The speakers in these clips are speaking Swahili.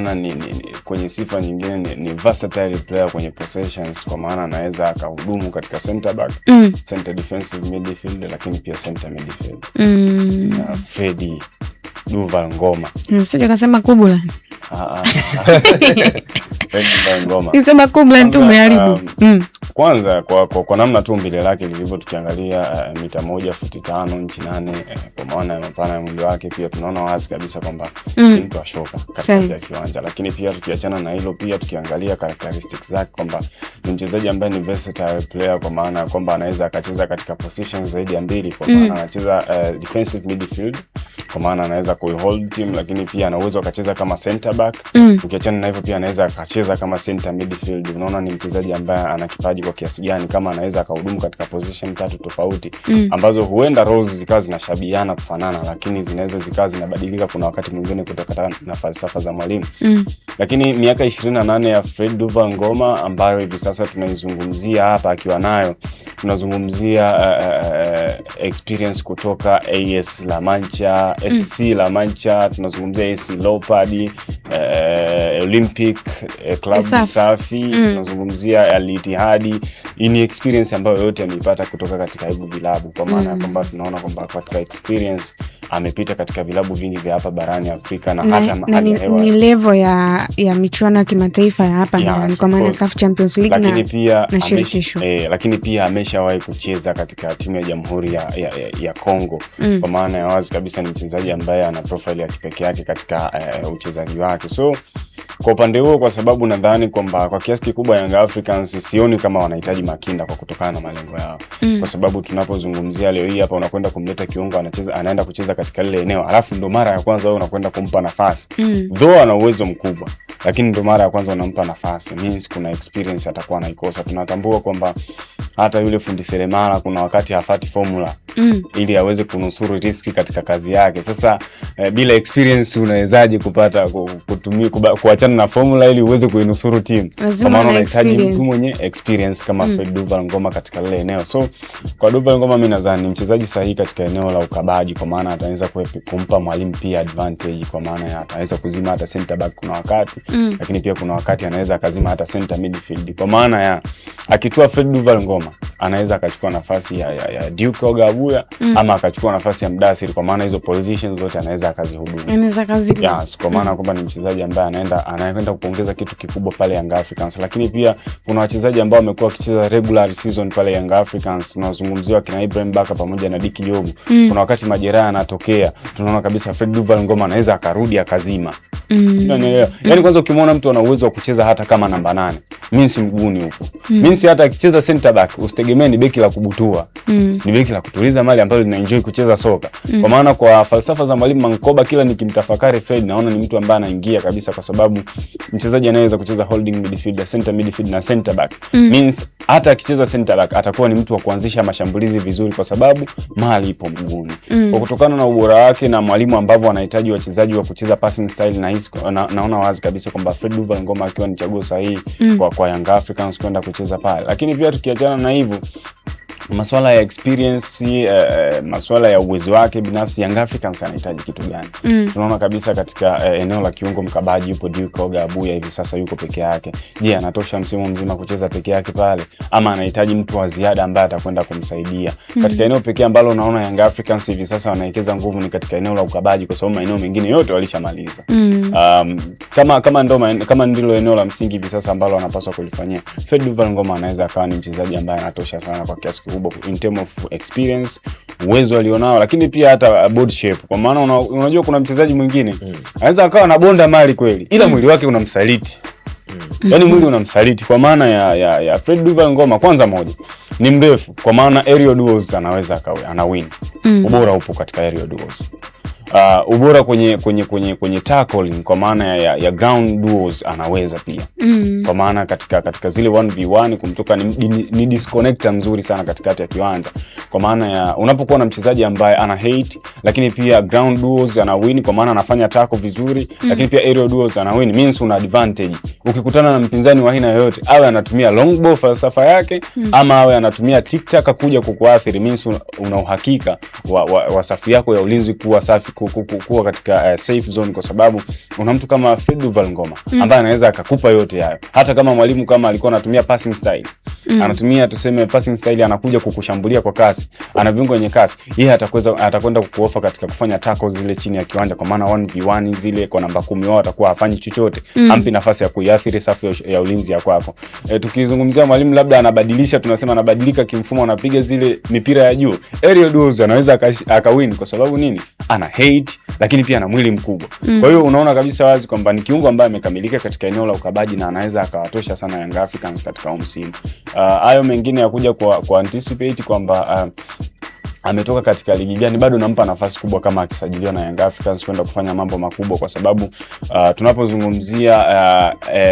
Ni kwenye sifa nyingine ni versatile player kwenye possessions, kwa maana anaweza akahudumu katika center back, center defensive midfield, lakini pia center midfield. Fred Duval Ngoma. Sije kasema Kubula. Fred Duval Ngoma. Nisema Kubula tu umeharibu. Kwanza kwa namna tu mbele lake lilivyo, tukiangalia mita 1 futi 5 inchi 8, kwa maana ya mapana ya mwili wake, pia tunaona wazi kabisa kwamba mtu ashoka katikati ya kiwanja. Lakini pia tukiachana na hilo, pia tukiangalia characteristics zake kwamba ni mchezaji ambaye ni versatile player, kwa maana ya kwamba anaweza akacheza katika positions zaidi ya mbili, kwa maana anacheza defensive midfield, kwa maana anaweza kuhold team, lakini pia ana uwezo akacheza kama center back. Ukiachana na hivyo, pia anaweza akacheza kama center midfield. Unaona ni mchezaji ambaye ana kipaji kwa kiasi gani, kama anaweza akahudumu katika position 3 tofauti ambazo huenda roles zikawa zinashabiana kufanana, lakini zinaweza zikawa zinabadilika kuna wakati mwingine kutokana na falsafa za mwalimu. Lakini miaka 28 ya Fred Duval Ngoma ambayo hivi sasa tunaizungumzia hapa akiwa nayo, tunazungumzia experience kutoka AS La Mancha, SC La Mancha, tunazungumzia AS Leopard, Olympic Club Safi, tunazungumzia Al Ittihad. Hii ni experience ambayo yote ameipata kutoka katika hizo vilabu, kwa maana kwamba tunaona kwamba katika experience amepita katika vilabu vingi vya hapa barani Afrika na hata mahali ya hewa. Ni level ya michuano ya kimataifa ya hapa ndani, kwa maana CAF Champions League na shirikisho. Lakini pia ameshawahi kucheza katika timu ya Jamhuri ya Kongo, kwa maana ya wazi kabisa ni mchezaji ambaye ana profile ya kipekee yake katika uchezaji wake. So kwa upande huo, kwa sababu nadhani kwamba kwa kiasi kikubwa Young Africans sioni kama wanahitaji Makinda kwa kutokana na malengo yao. Kwa sababu tunapozungumzia leo hii hapa, unakwenda kumleta kiungo anaenda kucheza katika lile eneo, alafu ndo mara ya kwanza wewe unakwenda kumpa nafasi. Though ana uwezo mkubwa, lakini ndo mara ya kwanza unampa nafasi, means kuna experience atakuwa anaikosa. Tunatambua kwamba hata yule fundi seremala kuna wakati hafati formula ili aweze kunusuru riski katika kazi yake. Sasa bila experience unawezaje kupata kutumia kuachana na formula ili uweze kuinusuru timu? Kwa maana unahitaji mtu mwenye experience kama Fred Duval Ngoma katika lile eneo. So kwa Duval Ngoma mimi nadhani ni mchezaji sahihi katika eneo la ukabaji, kwa maana ataweza kumpa mwalimu pia advantage, kwa maana ya ataweza kuzima hata center back kuna wakati, lakini pia kuna wakati anaweza akazima hata center midfield. Kwa maana ya akitoa Fred Duval Ngoma anaweza akachukua nafasi ya Duke Ogabuya ama akachukua nafasi ya Mdasiri, kwa maana hizo positions zote anaweza akazihudumu. Yes, kwa maana kwamba ni mchezaji ambaye anaenda kuongeza kitu kikubwa pale Young Africans. Lakini pia kuna wachezaji ambao wamekuwa wakicheza regular season pale Young Africans. Tunazungumzia kina Ibrahim Baka pamoja na Diki Jobu. Kuna wakati majeraha yanatokea, tunaona kabisa Fred Duval Ngoma anaweza akarudi akazima. Yaani kwanza ukimwona mtu ana uwezo wa kucheza hata kama namba 8, mimi si mguuni huko. Mimi si hata akicheza center back usitegemee ni beki la kubutua. Ni beki la kutuliza mali ambalo linaenjoy kucheza soka. Kwa maana kwa falsafa za mwalimu Mankoba, kila nikimtafakari Fred naona ni mtu ambaye anaingia kabisa, kwa sababu mchezaji anaweza kucheza holding midfield, center midfield na center back. Means hata akicheza center back atakuwa ni mtu wa kuanzisha mashambulizi vizuri, kwa sababu mali ipo mguuni. Kwa kutokana na ubora wake na mwalimu ambavyo anahitaji wachezaji wa kucheza passing style, na naona wazi kabisa kwamba Fred Duval Ngoma akiwa ni chaguo sahihi kwa Young Africans kwenda kucheza pale. Lakini pia tukiachana na hivyo, masuala ya experience, masuala ya uwezo wake binafsi, Young Africans anahitaji kitu gani? Tunaona kabisa katika eneo la kiungo mkabaji yupo Duke Ogabuya hivi sasa yuko peke yake. Je, anatosha msimu mzima kucheza peke yake pale, ama anahitaji mtu wa ziada ambaye atakwenda kumsaidia? Katika eneo pekee ambalo unaona Young Africans hivi sasa wanawekeza nguvu ni katika eneo la ukabaji, kwa sababu maeneo mengine yote walishamaliza. Kama ndilo eneo la msingi hivi sasa ambalo wanapaswa kulifanyia, Fred Duval Ngoma anaweza akawa ni mchezaji ambaye anatosha sana kwa kiasi kubwa in term of experience, uwezo alionao, lakini pia hata body shape. Kwa maana unajua kuna mchezaji mwingine anaweza akawa na bonda mali kweli, ila mwili wake unamsaliti. Yaani mwili unamsaliti. Kwa maana ya Fred Duval Ngoma, kwanza moja ni mrefu, kwa maana aerial duels anaweza ana win. Ubora upo katika aerial duels. Ubora kwenye tackling, kwa maana ya ground duels anaweza pia. Kwa maana katika zile 1v1 kumtoka ni disconnector mzuri sana katikati ya kiwanja. Kwa maana ya unapokuwa na mchezaji ambaye ana hate, lakini pia ground duels ana win, kwa maana anafanya tackle vizuri, lakini pia aerial duels ana win, means una advantage. Ukikutana na mpinzani wa aina yoyote, awe anatumia long ball falsafa yake, ama awe anatumia tic tac kuja kukuathiri, means una uhakika wa safu yako ya ulinzi kuwa safi kuwa katika safe zone, kwa sababu una mtu kama Fred Duval Ngoma ambaye anaweza akakupa yote hayo. Hata kama mwalimu kama alikuwa anatumia passing style, anatumia tuseme passing style, anakuja kukushambulia kwa kasi, ana viungo wenye kasi, yeye atakwenda kukuofa katika kufanya tackles zile chini ya kiwanja, kwa maana 1v1 zile kwa namba 10 wao atakuwa hafanyi chochote, hampi nafasi ya kuiathiri safu ya ulinzi ya kwako. Tukizungumzia mwalimu labda anabadilisha, tunasema anabadilika kimfumo, anapiga zile mipira ya juu, aerial duels, anaweza akawin. Kwa sababu nini? Ana height, lakini pia ana mwili mkubwa. Kwa hiyo unaona kabisa wazi kwamba ni kiungo ambaye amekamilika katika eneo la ukabaji na anaweza akawatosha sana Young Africans katika msimu. Hayo mengine ya kuja kwa anticipate kwamba ametoka katika ligi gani, bado nampa nafasi kubwa kama akisajiliwa na Young Africans kwenda kufanya mambo makubwa, kwa sababu tunapozungumzia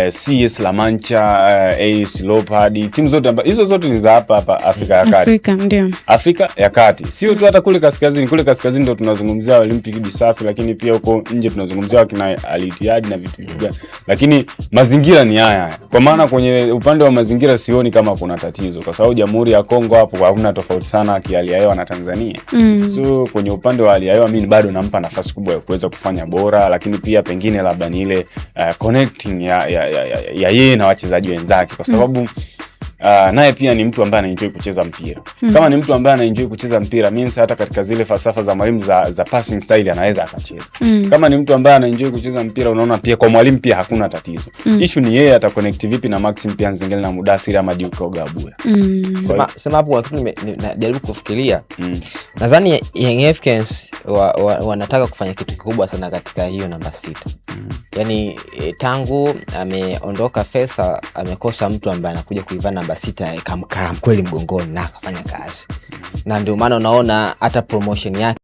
CS La Mancha, AS Leopards, timu zote hizo zote ni za hapa Afrika ya Kati. Afrika ndio. Afrika ya Kati. Sio tu hata kule kaskazini. Kule kaskazini ndio tunazungumzia Olympic Bisafi, lakini pia huko nje tunazungumzia wakina Al Ittihad na vitu vingine. Lakini mazingira ni haya. Kwa maana kwenye upande wa mazingira sioni kama kuna tatizo, kwa sababu Jamhuri ya Kongo hapo hakuna tofauti sana hali ya hewa na Tanzania. So kwenye upande wa hali ya hewa mimi bado nampa nafasi kubwa ya kuweza kufanya bora, lakini pia pengine labda ni ile connecting ya yeye na wachezaji wenzake, kwa sababu naye pia ni mtu ambaye anaenjoy kucheza mpira. Kama ni mtu ambaye anaenjoy kucheza mpira, means hata katika zile falsafa za mwalimu za passing style anaweza akacheza. Kama ni mtu ambaye anaenjoy kucheza mpira, unaona pia kwa mwalimu pia hakuna tatizo. Issue ni yeye ataconnect vipi na Maxim pia Nzengeli na Mudathir ama Deuke Ogabuya. Sema hapo kitu najaribu kufikiria. Nadhani Young Africans wanataka kufanya kitu kikubwa sana katika hiyo namba 6. Yaani tangu ameondoka Faisal amekosa mtu ambaye anakuja kuivaa namba 6 kama kweli mgongoni na akafanya kazi. Na ndio maana unaona hata promotion yake